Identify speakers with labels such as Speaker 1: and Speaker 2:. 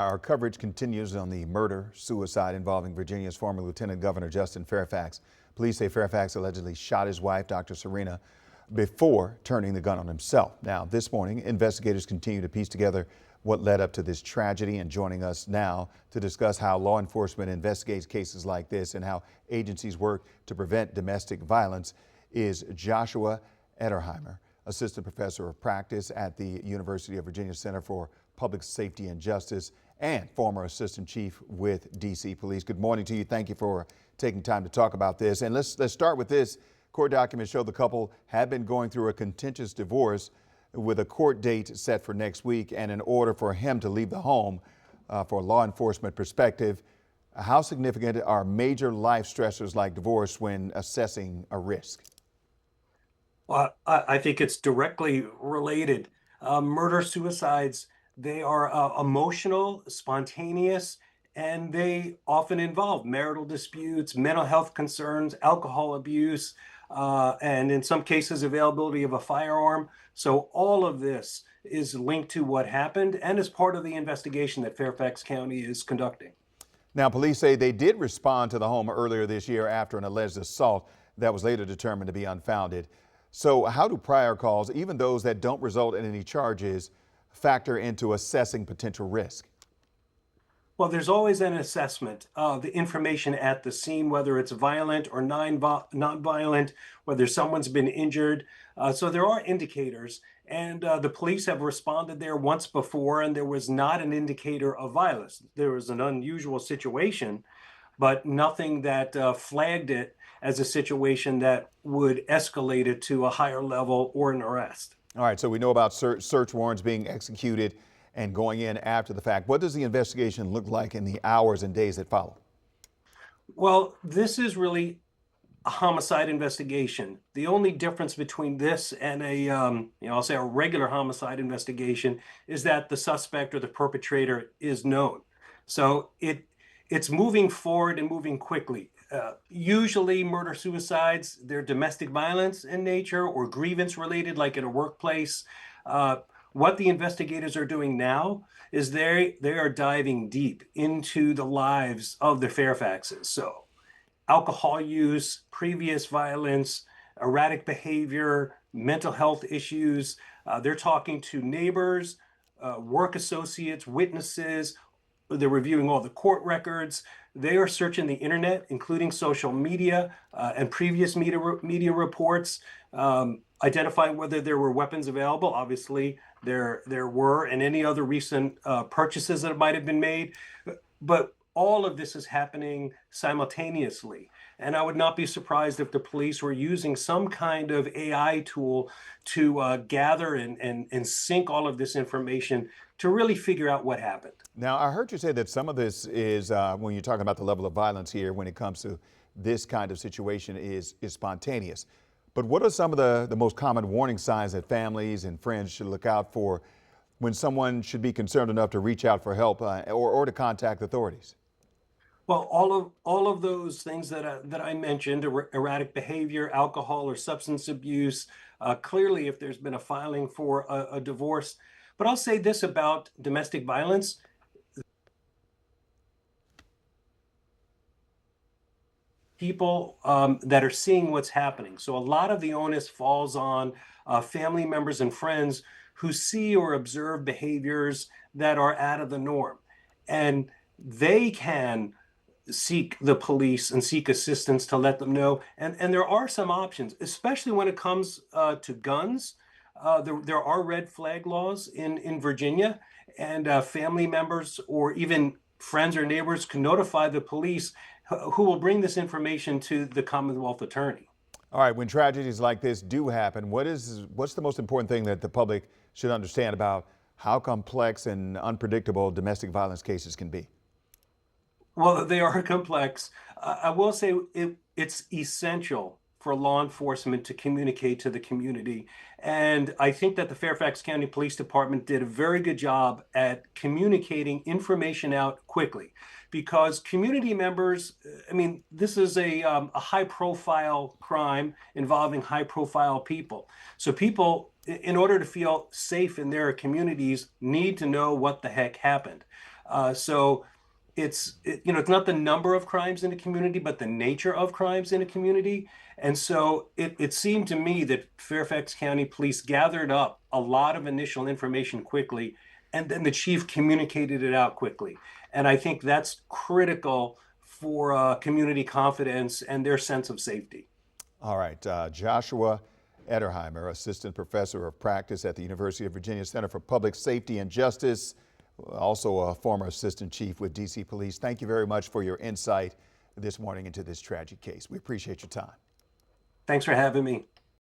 Speaker 1: Our coverage continues on the murder-suicide involving Virginia's former Lieutenant Governor Justin Fairfax. Police say Fairfax allegedly shot his wife, Dr. Serena, before turning the gun on himself. Now, this morning, investigators continue to piece together what led up to this tragedy, and joining us now to discuss how law enforcement investigates cases like this and how agencies work to prevent domestic violence is Joshua Ederheimer, Assistant Professor of Practice at the University of Virginia Center for Public Safety and Justice and former Assistant Chief with D.C. Police. Good morning to you. Thank you for taking time to talk about this. And let's start with this. Court documents show the couple had been going through a contentious divorce with a court date set for next week and an order for him to leave the home. For a law enforcement perspective, how significant are major life stressors like divorce when assessing a risk?
Speaker 2: Well, I think it's directly related. Murder-suicides, they are emotional, spontaneous, and they often involve marital disputes, mental health concerns, alcohol abuse, and in some cases, availability of a firearm. So all of this is linked to what happened and is part of the investigation that Fairfax County is conducting.
Speaker 1: Now, police say they did respond to the home earlier this year after an alleged assault that was later determined to be unfounded. So how do prior calls, even those that don't result in any charges, factor into assessing potential risk?
Speaker 2: Well, there's always an assessment of the information at the scene, whether it's violent or non-violent, whether someone's been injured. So there are indicators, and the police have responded there once before, and there was not an indicator of violence. There was an unusual situation, but nothing that flagged it as a situation that would escalate it to a higher level or an arrest.
Speaker 1: All right, so we know about search warrants being executed and going in after the fact. What does the investigation look like in the hours and days that follow?
Speaker 2: Well, this is really a homicide investigation. The only difference between this and I'll say a regular homicide investigation is that the suspect or the perpetrator is known. So it's moving forward and moving quickly. Usually murder-suicides, they're domestic violence in nature or grievance related, like in a workplace. What the investigators are doing now is they are diving deep into the lives of the Fairfaxes. So alcohol use, previous violence, erratic behavior, mental health issues. They're talking to neighbors, work associates, witnesses. They're reviewing all the court records. They are searching the internet, including social media and previous media reports, identifying whether there were weapons available. Obviously, there were, and any other recent purchases that might have been made. But all of this is happening simultaneously. And I would not be surprised if the police were using some kind of AI tool to gather and sync all of this information to really figure out what happened.
Speaker 1: Now, I heard you say that some of this is, when you're talking about the level of violence here, when it comes to this kind of situation, is spontaneous. But what are some of the most common warning signs that families and friends should look out for when someone should be concerned enough to reach out for help or to contact authorities?
Speaker 2: Well, all of those things that I mentioned, erratic behavior, alcohol or substance abuse, clearly if there's been a filing for a divorce. But I'll say this about domestic violence. People that are seeing what's happening. So a lot of the onus falls on family members and friends who see or observe behaviors that are out of the norm. And they can seek the police and seek assistance to let them know. And there are some options, especially when it comes to guns. There are red flag laws in Virginia, and family members or even friends or neighbors can notify the police, who will bring this information to the Commonwealth Attorney.
Speaker 1: All right, when tragedies like this do happen, what's the most important thing that the public should understand about how complex and unpredictable domestic violence cases can be?
Speaker 2: Well, they are complex. I will say it's essential for law enforcement to communicate to the community. And I think that the Fairfax County Police Department did a very good job at communicating information out quickly, because community members, I mean, this is a high profile crime involving high profile people. So people, in order to feel safe in their communities, need to know what the heck happened. So it's not the number of crimes in a community, but the nature of crimes in a community. And so it seemed to me that Fairfax County Police gathered up a lot of initial information quickly, and then the chief communicated it out quickly. And I think that's critical for community confidence and their sense of safety.
Speaker 1: All right, Joshua Ederheimer, assistant professor of practice at the University of Virginia Center for Public Safety and Justice, also a former assistant chief with DC Police. Thank you very much for your insight this morning into this tragic case. We appreciate your time.
Speaker 2: Thanks for having me.